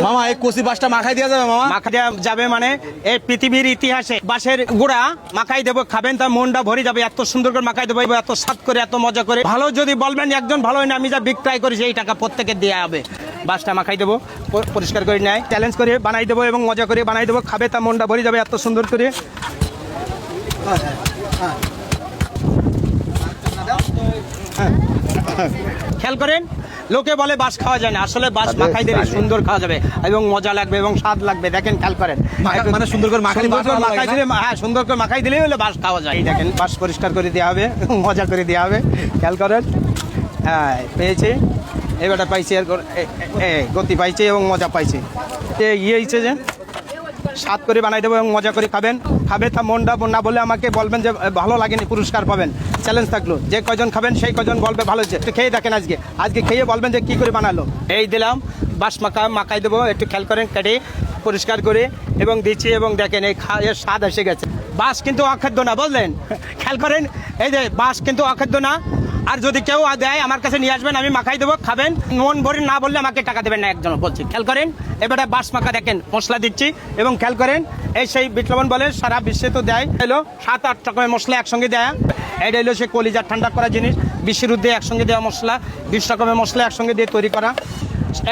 মামা এই কচি বাসটা মাখাই দেওয়া যাবে মামা? মাখা দেওয়া যাবে মানে এই পৃথিবীর ইতিহাসে বাঁশের গুঁড়া মাখাই দেবো, খাবেন তার মনটা ভরে যাবে। এত সুন্দর করে মাখাই দেবো, এত স্বাদ করে, এত মজা করে। ভালো যদি বলবেন একজন ভালো হয় না, আমি যা বিক্রয় করি সেই টাকা প্রত্যেকে দেওয়া হবে। বাসটা মাখাই দেবো, পরিষ্কার করে নেয়, চ্যালেঞ্জ করে বানাই দেবো এবং মজা করে বানাই দেবো, খাবে তার মনটা ভরে যাবে এত সুন্দর করে। খেয়াল করেন, লোকে বলে বাস খাওয়া যায় না, আসলে বাস মাখাই দিলে সুন্দর খাওয়া যাবে এবং মজা লাগবে এবং স্বাদ লাগবে। দেখেন, খেয়াল করেন, মানে সুন্দর করে মাখাই দিলে, হ্যাঁ সুন্দর করে মাখাই দিলেই হলে বাস খাওয়া যায়। এই দেখেন, বাস পরিষ্কার করে দেওয়া হবে, মজা করে দেওয়া হবে। খেয়াল করেন, হ্যাঁ পেয়েছি, এবারটা পাইছি, আর গতি পাইছে এবং মজা পাইছে। ইয়ে হয়েছে যে স্বাদ করে বানাই দেবো এবং মজা করে খাবেন, খাবে তা মনটা না বলে আমাকে বলবেন যে ভালো লাগেনি, পুরস্কার পাবেন। চ্যালেঞ্জ থাকলো, যে কজন খাবেন সেই কজন বলবে ভালো হচ্ছে। একটু খেয়ে দেখেন, আজকে খেয়ে বলবেন যে কী করে বানালো। এই দিলাম বাস মাখাই দেবো, একটু খেয়াল করেন, কেটে পরিষ্কার করে এবং দিচ্ছি এবং দেখেন এই এর স্বাদ এসে গেছে। বাস কিন্তু অখাদ্য না, বুঝলেন? খেয়াল করেন, এই যে বাস কিন্তু অখাদ্য না। আর যদি কেউ দেয় আমার কাছে নিয়ে আসবেন, আমি মাখাই দেবো, খাবেন, মন ভরে না বললে আমাকে টাকা দেবেন না, একজন বলছি। খেয়াল করেন, এবারে বাস মাখা দেখেন মশলা দিচ্ছি এবং খেয়াল করেন, এই সেই বিপ্লবন বলে সারা বিশ্বে তো দেয় হলো 7-8 রকমের মশলা একসঙ্গে দেয়। এটা হলো সে কলিজা ঠান্ডা করা জিনিস, বিশ্বের উদ্দে একসঙ্গে দেওয়া মশলা, 20 রকমের মশলা একসঙ্গে দিয়ে তৈরি করা।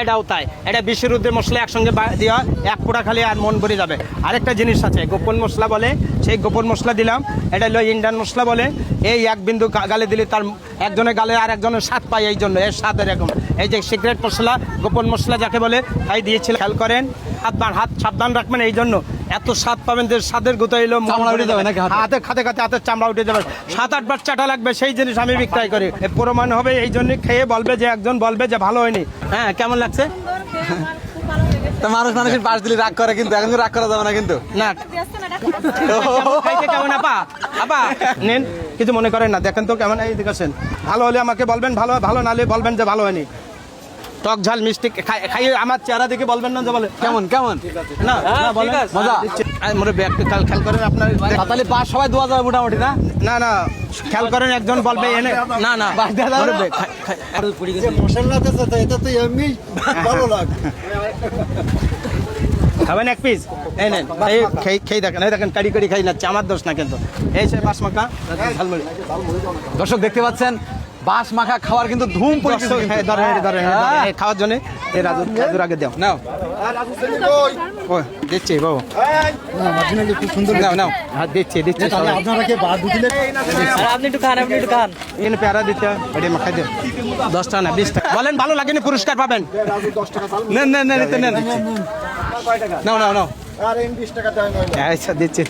এটাও তাই, এটা বিশ্বের উদ্দে মশলা একসঙ্গে দেওয়া, এক পোড়া খালি আর মন ভরে যাবে। আরেকটা জিনিস আছে গোপন মশলা বলে, সেই গোপন মশলা দিলাম। এটা হলো ইন্ডিয়ান মশলা বলে, এই এক বিন্দু গালে দিলে তার একজনের গালে আর একজনের স্বাদ পায়, এই জন্য এর স্বাদ এরকম। এই যে সিক্রেট মশলা, গোপন মশলা যাকে বলে, তাই দিয়েছিল। খেয়াল করেন, হাত সাবধান রাখবেন, এই জন্য এত স্বাদ পাবেন যে স্বাদের গোতা এলো হাতে খাতে খাতে হাতের চামড়া উঠে যাবে। 7-8 বার চাটা লাগবে, সেই জিনিস আমি বিক্রয় করি। প্রমাণ হবে, এই জন্য খেয়ে বলবে যে একজন বলবে যে ভালো হয়নি। হ্যাঁ, কেমন লাগছে? তা মানুষের পাশ দিলে রাগ করে, কিন্তু এখন রাগ করা যাবে না কিন্তু। না খাইতে কেমন আপা নেন, কিছু মনে করেন না। দেখেন তো কেমন, এই দেখেছেন, ভালো হলে আমাকে বলবেন ভালো, ভালো না হলে বলবেন যে ভালো হয়নি। টক ঝাল মিষ্টি খাইয়ে আমার চেহারা দেখে বলবেন না যে বলে কেমন না বলেন মজা। মোরে ব্যাগটা খেয়াল করেন আপনার, তাহলে পাঁচ সবাই দোয়া যাবে মোটামুটি না? না খেয়াল করেন, একজন বলবে এনে না খাবেন এক পিস, এই নেন, খেয়ে দেখেন, এই দেখেন কারি খাই নাচ্ছে, আমার দোষ না কিন্তু। এই সে বাস মাখা ঝালমুড়ি। দর্শক দেখতে পাচ্ছেন, বাস মাখা খাওয়ার কিন্তু ধুম পড়েছে। ধরেন খাওয়ার জন্য এই রাজুর আগে দাও, নাও দিচ্ছি বাবু, নাও দিচ্ছি আপনি একটু খান এখানে পেয়ারা দিতে এটা মাখাই দেন। 10 টাকা না 20 টাকা বলেন, ভালো লাগেনি পুরস্কার পাবেন। নেন নাও আচ্ছা দিচ্ছি।